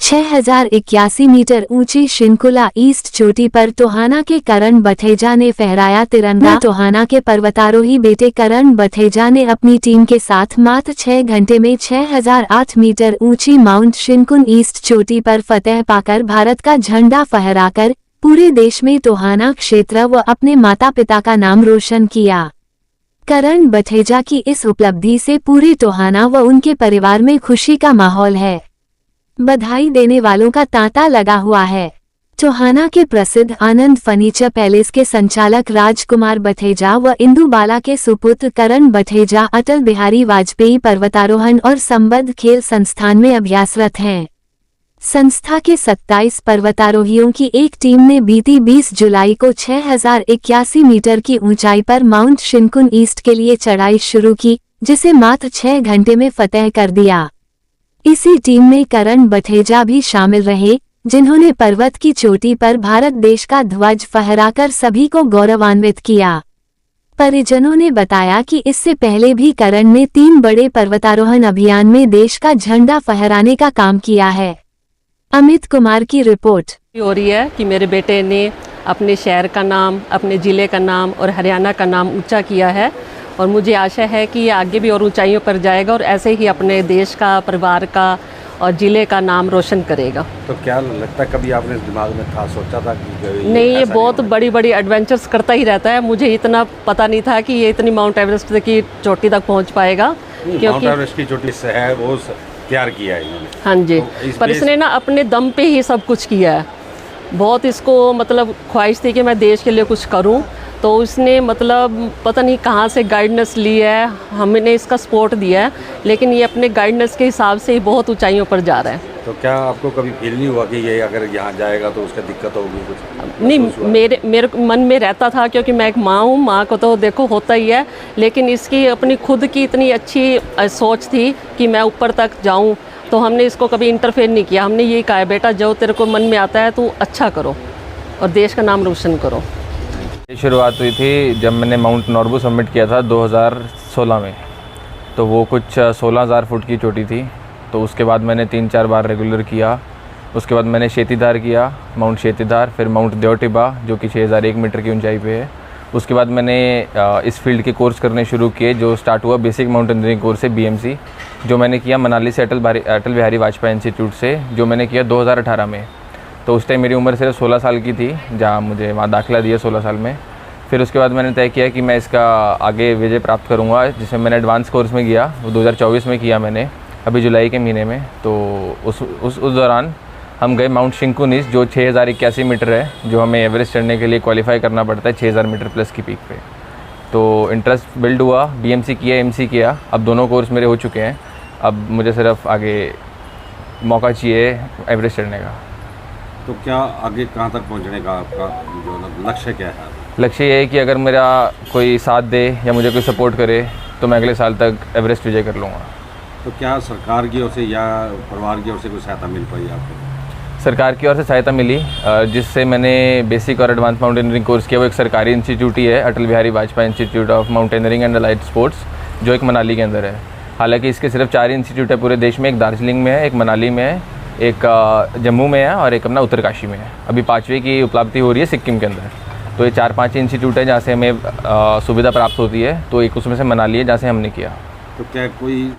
6081 metre ऊंची Shinkula east चोटी पर टोहाना के करण बठेजा ने फहराया तिरंगा। टोहाना के पर्वतारोही बेटे करण बठेजा ने अपनी टीम के साथ मात्र 6 घंटे में 6008 मीटर ऊंची माउंट शिंकुन ईस्ट चोटी पर फतह पाकर भारत का झंडा फहराकर पूरे देश में टोहाना क्षेत्र व अपने माता पिता का नाम रोशन किया। करण बठेजा की इस उपलब्धि से पूरे टोहाना व उनके परिवार में खुशी का माहौल है। बधाई देने वालों का तांता लगा हुआ है। टोहाना के प्रसिद्ध आनंद फर्नीचर पैलेस के संचालक राजकुमार बठेजा व इंदुबाला के सुपुत्र करण बठेजा अटल बिहारी वाजपेयी पर्वतारोहण और संबद्ध खेल संस्थान में अभ्यासरत हैं। संस्था के 27 पर्वतारोहियों की एक टीम ने बीती 20 जुलाई को 6081 मीटर की ऊंचाई पर माउंट शिंकुन ईस्ट के लिए चढ़ाई शुरू की, जिसे मात्र 6 घंटे में फतह कर दिया। इसी टीम में करण बठेजा भी शामिल रहे, जिन्होंने पर्वत की चोटी पर भारत देश का ध्वज फहराकर सभी को गौरवान्वित किया। परिजनों ने बताया कि इससे पहले भी करण ने 3 बड़े पर्वतारोहण अभियान में देश का झंडा फहराने का काम किया है। अमित कुमार की रिपोर्ट। हो रही है कि मेरे बेटे ने अपने शहर का नाम, अपने ज़िले का नाम और हरियाणा का नाम ऊंचा किया है और मुझे आशा है कि ये आगे भी और ऊंचाइयों पर जाएगा और ऐसे ही अपने देश का, परिवार का और ज़िले का नाम रोशन करेगा। तो क्या लगता है, कभी आपने दिमाग में था, सोचा था कि नहीं, ये बहुत बड़ी बड़ी एडवेंचर्स करता ही रहता है। मुझे इतना पता नहीं था कि ये इतनी माउंट एवरेस्ट की चोटी तक पहुँच पाएगा, क्योंकि माउंट एवरेस्ट की चोटी से है वो तैयार किया है इन्होंने। हाँ जी, तो पर इसने ना अपने दम पे ही सब कुछ किया है। बहुत इसको मतलब ख्वाहिश थी कि मैं देश के लिए कुछ करूं, तो इसने मतलब पता नहीं कहाँ से गाइडेंस ली है, हमने इसका सपोर्ट दिया है, लेकिन ये अपने गाइडेंस के हिसाब से ही बहुत ऊंचाइयों पर जा रहा है। तो क्या आपको कभी फील नहीं हुआ कि ये अगर यहाँ जाएगा तो उसका दिक्कत होगी कुछ? नहीं, मेरे मन में रहता था, क्योंकि मैं एक माँ हूँ, माँ को तो देखो होता ही है, लेकिन इसकी अपनी खुद की इतनी अच्छी सोच थी कि मैं ऊपर तक जाऊँ, तो हमने इसको कभी इंटरफेयर नहीं किया। हमने यही कहा है, बेटा जो तेरे को मन में आता है तू अच्छा करो और देश का नाम रोशन करो। ये शुरुआत हुई थी जब मैंने माउंट नॉर्बू सबमिट किया था 2016 में, तो वो कुछ 16,000 फुट की चोटी थी। तो उसके बाद मैंने 3-4 बार रेगुलर किया। उसके बाद मैंने शेतीधार किया, माउंट शेतीधार, फिर माउंट देवटिबा जो कि 6001 मीटर की ऊंचाई पे है। उसके बाद मैंने इस फील्ड के कोर्स करने शुरू किए, जो स्टार्ट हुआ बेसिक माउंटेनियरिंग कोर्स है BMC, जो मैंने किया मनाली से अटल बिहारी वाजपेयी इंस्टीट्यूट से, जो मैंने किया 2018 में। तो उस टाइम मेरी उम्र सिर्फ 16 साल की थी, जहाँ मुझे वहाँ दाखिला दिया 16 साल में। फिर उसके बाद मैंने तय किया कि मैं इसका आगे विजय प्राप्त करूँगा, जिसमें मैंने एडवांस कोर्स में किया, वो 2024 में किया मैंने, अभी जुलाई के महीने में। तो उस दौरान हम गए माउंट शिंकुन ईस्ट, जो 6081 मीटर है, जो हमें एवरेस्ट चढ़ने के लिए क्वालिफाई करना पड़ता है 6000 मीटर प्लस की पीक पे। तो इंटरेस्ट बिल्ड हुआ, BMC किया, MC किया, अब दोनों कोर्स मेरे हो चुके हैं। अब मुझे सिर्फ आगे मौका चाहिए एवरेस्ट चढ़ने का। तो क्या आगे कहाँ तक पहुँचने का आपका जो लक्ष्य क्या है? लक्ष्य ये है कि अगर मेरा कोई साथ दे या मुझे कोई सपोर्ट करे तो मैं अगले साल तक एवरेस्ट विजय कर लूँगा। तो क्या सरकार की ओर से या परिवार की ओर से कोई सहायता मिल पाई आपको? सरकार की ओर से सहायता मिली, जिससे मैंने बेसिक और एडवांस माउंटेनियरिंग कोर्स किया। वो एक सरकारी इंस्टीट्यूट ही है, Atal Bihari Vajpayee institute of mountaineering and allied sports, जो एक मनाली के अंदर है। हालांकि इसके सिर्फ 4 इंस्टीट्यूट है पूरे देश में, एक दार्जिलिंग में है, एक मनाली में है, एक जम्मू में है और एक अपना उत्तरकाशी में है। अभी 5वीं की उपलब्धि हो रही है सिक्किम के अंदर। तो ये 4-5 इंस्टीट्यूट है जहाँ से हमें सुविधा प्राप्त होती है। तो एक उसमें से मनाली है जहाँ से हमने किया। तो क्या कोई